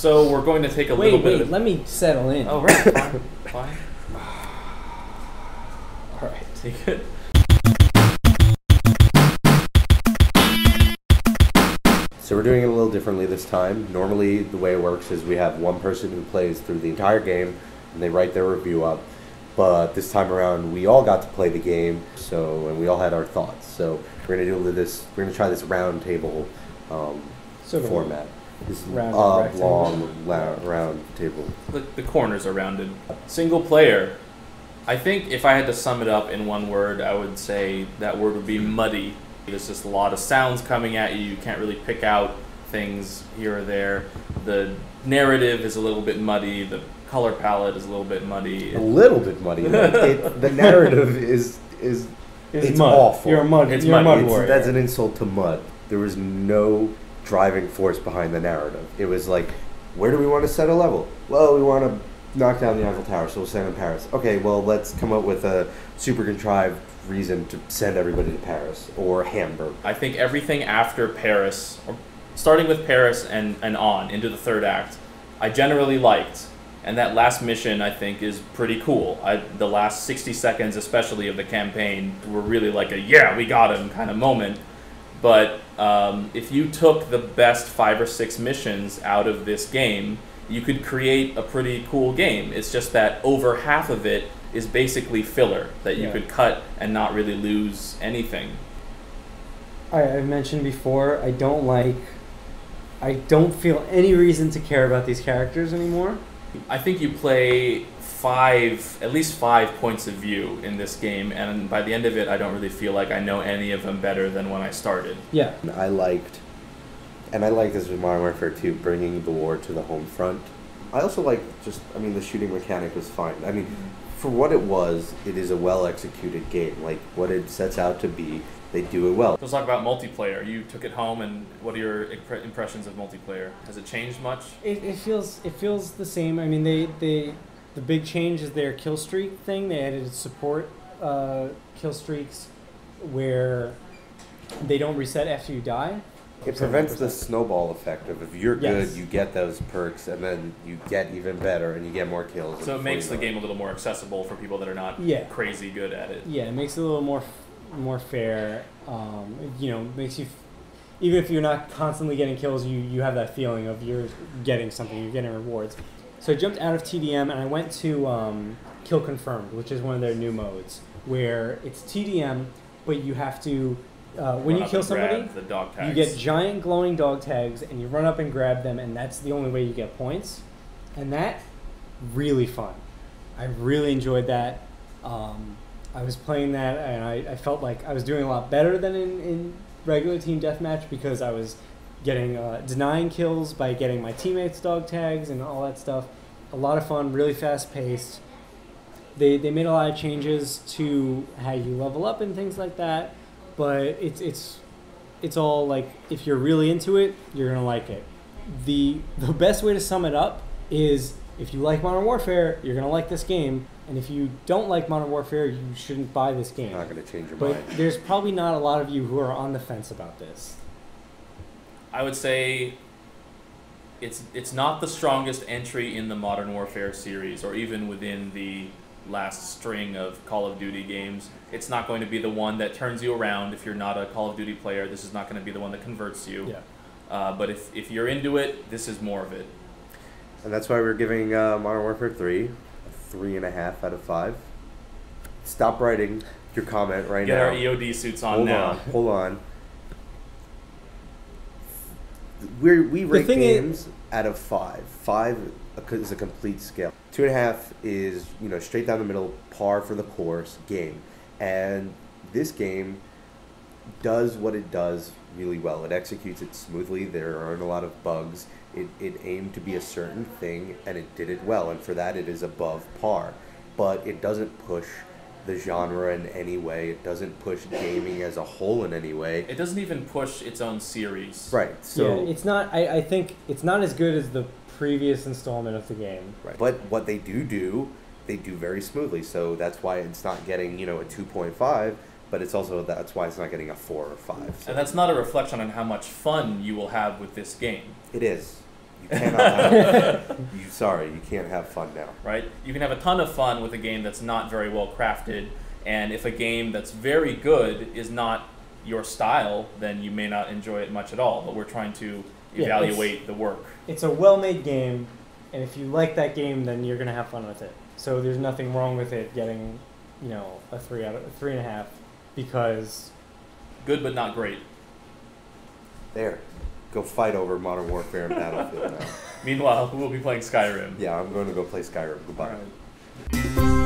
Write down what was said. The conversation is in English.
So we're going to take a little bit. Let me settle in. Oh right, fine. All right, take it. So we're doing it a little differently this time. Normally, the way it works is we have one person who plays through the entire game, and they write their review up. But this time around, we all got to play the game, and we all had our thoughts. So we're gonna do this. We're gonna try this round table format. This long round table. The corners are rounded. Single player. I think if I had to sum it up in one word, I would say that word would be muddy. There's just a lot of sounds coming at you. You can't really pick out things here or there. The narrative is a little bit muddy. The color palette is a little bit muddy. A little bit muddy. The narrative is it's mud. awful. You're a mud. It's you're a muddy. mud warrior. That's an insult to mud. There was no driving force behind the narrative. It was like, where do we want to set a level? Well, we want to knock down the Eiffel Tower, so we'll send in Paris. Okay, well, let's come up with a super contrived reason to send everybody to Paris or Hamburg. I think everything after Paris, or starting with Paris and on into the third act, I generally liked. And that last mission, I think, is pretty cool. The last 60 seconds, especially of the campaign, were really like a, yeah, we got him kind of moment. But if you took the best 5 or 6 missions out of this game, you could create a pretty cool game. It's just that over half of it is basically filler that you could cut and not really lose anything. I mentioned before, I don't feel any reason to care about these characters anymore. I think you play at least five points of view in this game, and by the end of it, I don't really feel like I know any of them better than when I started. Yeah. I liked this with Modern Warfare 2, bringing the war to the home front. I also like the shooting mechanic was fine. I mean, for what it was, it is a well-executed game. Like, what it sets out to be, they do it well. Let's talk about multiplayer. You took it home, and what are your impressions of multiplayer? Has it changed much? It feels the same. I mean, the big change is their kill streak thing. They added support kill streaks where they don't reset after you die. It prevents the snowball effect of if you're good, you get those perks, and then you get even better, and you get more kills. So it makes the game a little more accessible for people that are not crazy good at it. Yeah, it makes it a little more fair. Makes you, even if you're not constantly getting kills, you have that feeling of you're getting something, you're getting rewards. So I jumped out of TDM and I went to Kill Confirmed, which is one of their new modes, where it's TDM, but you have to, when you kill somebody, you get giant glowing dog tags, and you run up and grab them, and that's the only way you get points. And that, really fun. I really enjoyed that. I was playing that, and I felt like I was doing a lot better than in regular team deathmatch, because I was getting denying kills by getting my teammates dog tags and all that stuff. A lot of fun, really fast paced. They made a lot of changes to how you level up and things like that, but it's all like, if you're really into it, you're gonna like it. The best way to sum it up is, if you like Modern Warfare, you're gonna like this game, and if you don't like Modern Warfare, you shouldn't buy this game. It's not gonna change your mind. But there's probably not a lot of you who are on the fence about this. I would say it's not the strongest entry in the Modern Warfare series, or even within the last string of Call of Duty games. It's not going to be the one that turns you around. If you're not a Call of Duty player, this is not going to be the one that converts you. Yeah. But if you're into it, this is more of it. And that's why we're giving Modern Warfare 3 a 3.5 out of 5. Stop writing your comment right now. Get our EOD suits on now. Hold on. We rate games out of 5. 5 is a complete scale. 2.5 is, straight down the middle, par for the course game. And this game does what it does really well. It executes it smoothly. There aren't a lot of bugs. It aimed to be a certain thing, and it did it well. And for that, it is above par. But it doesn't push the genre in any way. It doesn't push gaming as a whole in any way. It doesn't even push its own series. Right. So it's not. I think it's not as good as the previous installment of the game. Right. But what they do very smoothly. So that's why it's not getting a 2.5. But it's also that's why it's not getting a 4 or 5. So. And that's not a reflection on how much fun you will have with this game. It is. You cannot have, you can't have fun now. Right? You can have a ton of fun with a game that's not very well crafted, and if a game that's very good is not your style, then you may not enjoy it much at all. But we're trying to evaluate the work. It's a well-made game, and if you like that game, then you're gonna have fun with it. So there's nothing wrong with it getting, a 3.5, because good but not great. There, go fight over Modern Warfare and Battlefield now. Meanwhile, we'll be playing Skyrim. Yeah, I'm going to go play Skyrim. Goodbye. All right.